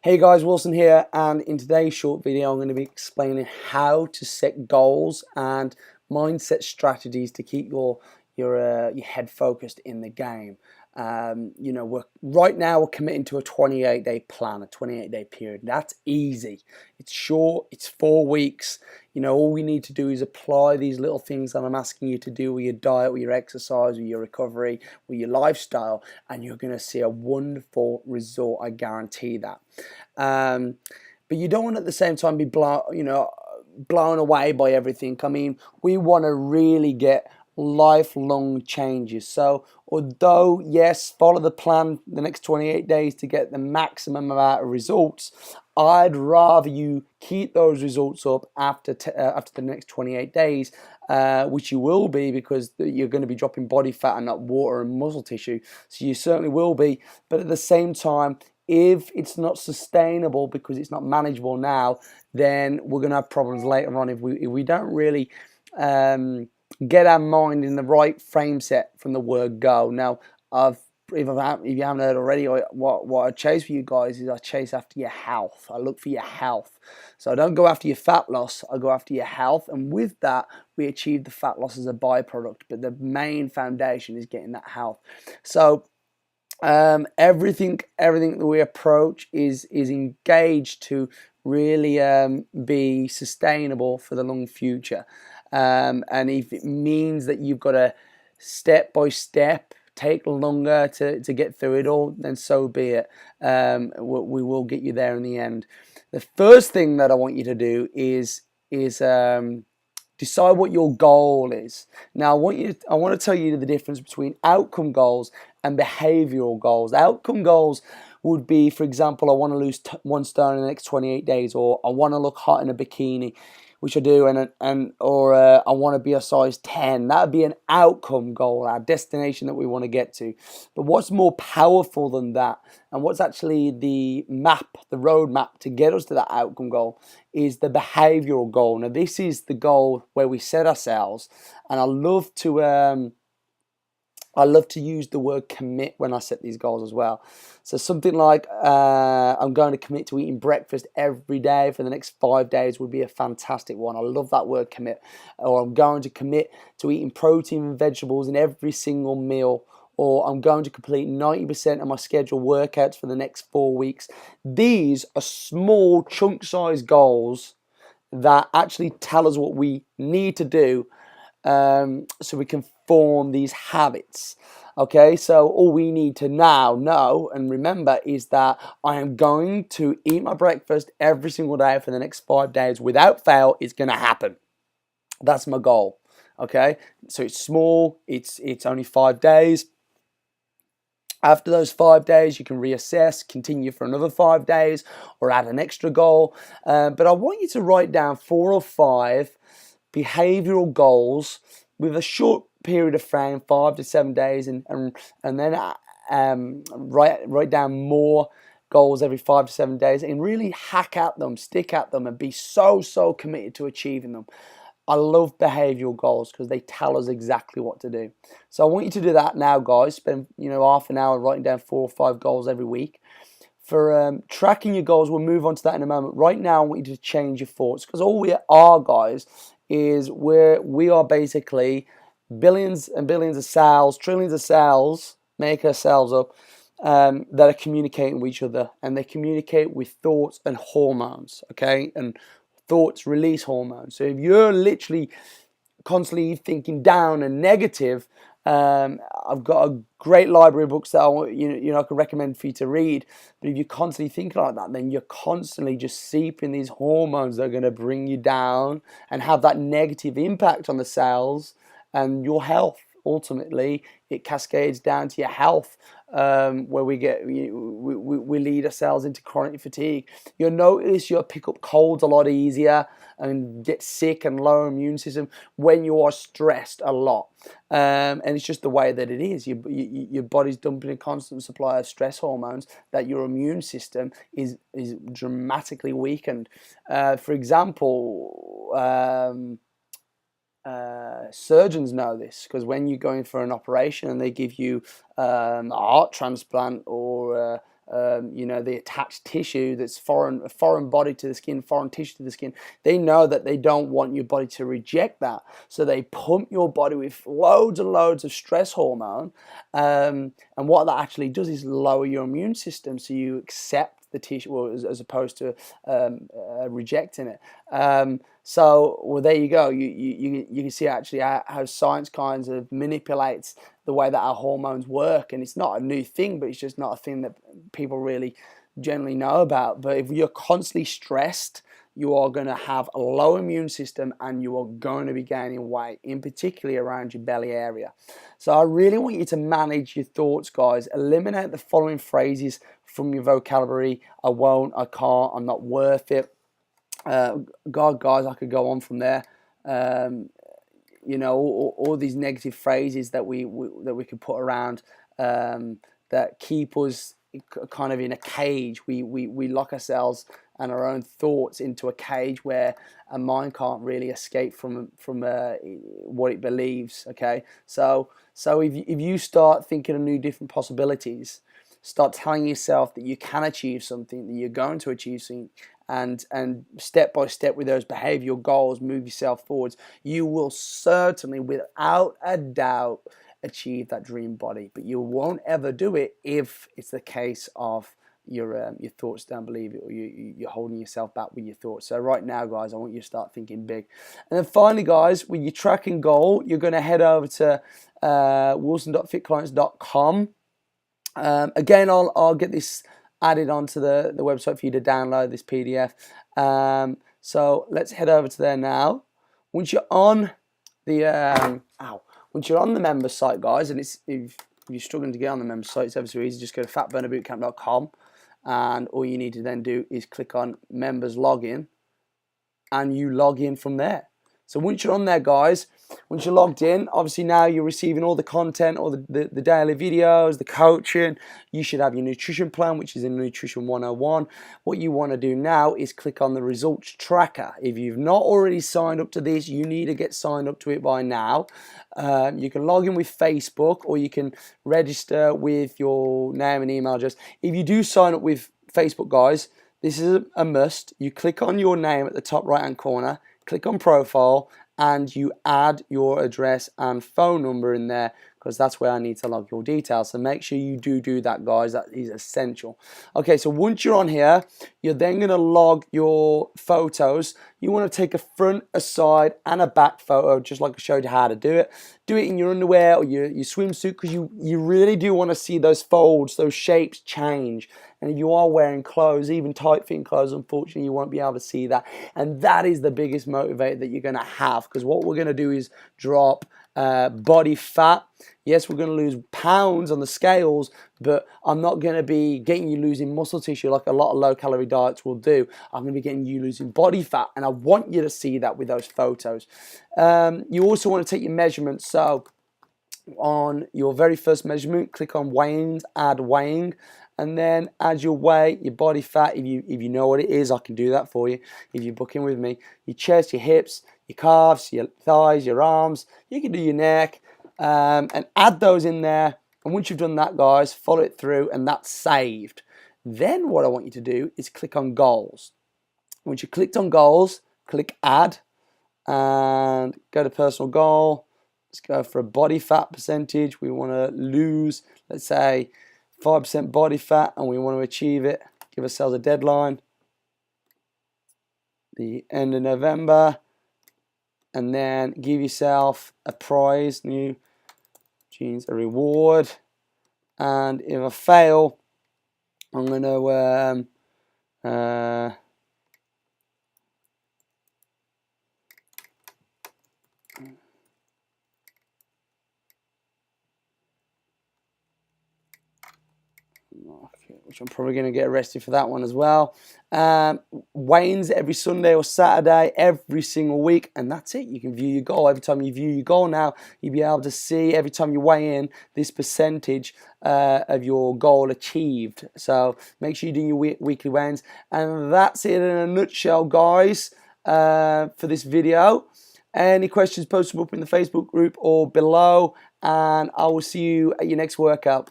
Hey guys, Wilson here, and in today's short video I'm going to be explaining how to set goals and mindset strategies to keep your head focused in the game. We're committing to a 28-day plan, a 28-day period. That's easy. It's short. It's 4 weeks. All we need to do is apply these little things that I'm asking you to do with your diet, with your exercise, with your recovery, with your lifestyle, and you're going to see a wonderful result. I guarantee that. But you don't want at the same time be blown away by everything. I mean, we want to really get lifelong changes. So although yes, follow the plan the next 28 days to get the maximum amount of results, I'd rather you keep those results up after the next 28 days, which you will be, because you're going to be dropping body fat and not water and muscle tissue. So you certainly will be. But at the same time, if it's not sustainable because it's not manageable now, then we're going to have problems later on if we don't really get our mind in the right frame set from the word go. Now, if you haven't heard already, what I chase for you guys is I chase after your health. I look for your health. So I don't go after your fat loss, I go after your health. And with that, we achieve the fat loss as a byproduct. But the main foundation is getting that health. So everything that we approach is engaged to really be sustainable for the long future. And if it means that you've got to step by step take longer to get through it all, then so be it. We will get you there in the end. The first thing that I want you to do is decide what your goal is. Now, I want to tell you the difference between outcome goals and behavioral goals. Outcome goals would be, for example, I want to lose 1 stone in the next 28 days, or I want to look hot in a bikini, which I do, or I want to be a size 10. That would be an outcome goal, our destination that we want to get to. But what's more powerful than that, and what's actually the roadmap to get us to that outcome goal, is the behavioral goal. Now, this is the goal where we set ourselves, and I love to use the word commit when I set these goals as well. So something like I'm going to commit to eating breakfast every day for the next 5 days would be a fantastic one. I love that word commit. Or I'm going to commit to eating protein and vegetables in every single meal. Or I'm going to complete 90% of my scheduled workouts for the next 4 weeks. These are small chunk-sized goals that actually tell us what we need to do, so we can form these habits. Okay, so all we need to now know and remember is that I am going to eat my breakfast every single day for the next 5 days without fail. It's going to happen. That's my goal. Okay, so it's small, it's only 5 days. After those 5 days, you can reassess, continue for another 5 days, or add an extra goal. But I want you to write down 4 or 5 behavioral goals with a short period of frame, 5 to 7 days, and then write down more goals every 5 to 7 days, and really hack at them, stick at them, and be so committed to achieving them. I love behavioral goals because they tell us exactly what to do. So I want you to do that now, guys. Spend half an hour writing down 4 or 5 goals every week. For tracking your goals, we'll move on to that in a moment. Right now, I want you to change your thoughts, because all we are, guys, is we are basically billions and billions of cells, trillions of cells, make our cells up, that are communicating with each other, and they communicate with thoughts and hormones. Okay, and thoughts release hormones. So if you're literally constantly thinking down and negative, I've got a great library of books that I can recommend for you to read. But if you're constantly thinking like that, then you're constantly just seeping these hormones that are going to bring you down and have that negative impact on the cells and your health. Ultimately, it cascades down to your health, where we lead ourselves into chronic fatigue. You'll notice you'll pick up colds a lot easier and get sick and lower immune system when you are stressed a lot. And it's just the way that it is. Your body's dumping a constant supply of stress hormones that your immune system is dramatically weakened. For example, surgeons know this, because when you're going for an operation and they give you a heart transplant or you know, the attached tissue that's foreign body to the skin, foreign tissue to the skin. They know that they don't want your body to reject that, so they pump your body with loads and loads of stress hormone, and what that actually does is lower your immune system, so you accept the tissue, well, as opposed to rejecting it. So, well, there you go. You can see actually how science kind of manipulates the way that our hormones work, and it's not a new thing, but it's just not a thing that people really generally know about. But if you're constantly stressed, you are going to have a low immune system, and you are going to be gaining weight, in particularly around your belly area. So I really want you to manage your thoughts, guys. Eliminate the following phrases from your vocabulary: I won't, I can't, I'm not worth it. God, guys, I could go on from there. You know, all these negative phrases that we could put around, that keep us kind of in a cage. We lock ourselves and our own thoughts into a cage where a mind can't really escape from what it believes. Okay, so if you start thinking of new different possibilities, start telling yourself that you can achieve something, that you're going to achieve something, and step by step with those behavioral goals, move yourself forwards, you will certainly, without a doubt, achieve that dream body. But you won't ever do it if it's the case of your thoughts don't believe it, or you're holding yourself back with your thoughts. So right now, guys, I want you to start thinking big. And then finally, guys, with your tracking goal, you're going to head over to wilson.fitclients.com. Again, I'll get this added onto the website for you to download this PDF. So let's head over to there now. Once you're on the once you're on the member site, guys, and if you're struggling to get on the member site, it's ever so easy. Just go to fatburnerbootcamp.com, and all you need to then do is click on members login, and you log in from there. So once you're on there, guys, once you're logged in, obviously now you're receiving all the content, all the daily videos, the coaching. You should have your nutrition plan, which is in Nutrition 101. What you want to do now is click on the results tracker. If you've not already signed up to this, you need to get signed up to it by now. You can log in with Facebook, or you can register with your name and email address. If you do sign up with Facebook, guys, this is a must. You click on your name at the top right-hand corner, click on profile, and you add your address and phone number in there, because that's where I need to log your details. So make sure you do that, guys. That is essential. Okay, so once you're on here, you're then going to log your photos. You want to take a front, a side, and a back photo, just like I showed you how to do it. Do it in your underwear or your swimsuit, because you really do want to see those folds, those shapes change. And if you are wearing clothes, even tight-fitting clothes, unfortunately, you won't be able to see that. And that is the biggest motivator that you're going to have, because what we're going to do is drop body fat. Yes, we're going to lose pounds on the scales, but I'm not going to be getting you losing muscle tissue like a lot of low-calorie diets will do. I'm going to be getting you losing body fat, and I want you to see that with those photos. You also want to take your measurements. So on your very first measurement, click on weighing, add weighing, and then add your weight, your body fat. If you know what it is, I can do that for you. If you book in with me, your chest, your hips, your calves, your thighs, your arms. You can do your neck, and add those in there. And once you've done that, guys, follow it through, and that's saved. Then what I want you to do is click on goals. Once you clicked on goals, click add, and go to personal goal. Let's go for a body fat percentage. We want to lose, let's say, 5% body fat, and we want to achieve it. Give ourselves a deadline, the end of November, and then give yourself a prize, new jeans, a reward. And if I fail, I'm going to which I'm probably going to get arrested for that one as well. Weigh-ins every Sunday or Saturday, every single week, and that's it. You can view your goal. Every time you view your goal now, you'll be able to see every time you weigh in this percentage of your goal achieved. So make sure you do your weekly weigh-ins. And that's it in a nutshell, guys, for this video. Any questions, post them up in the Facebook group or below, and I will see you at your next workout.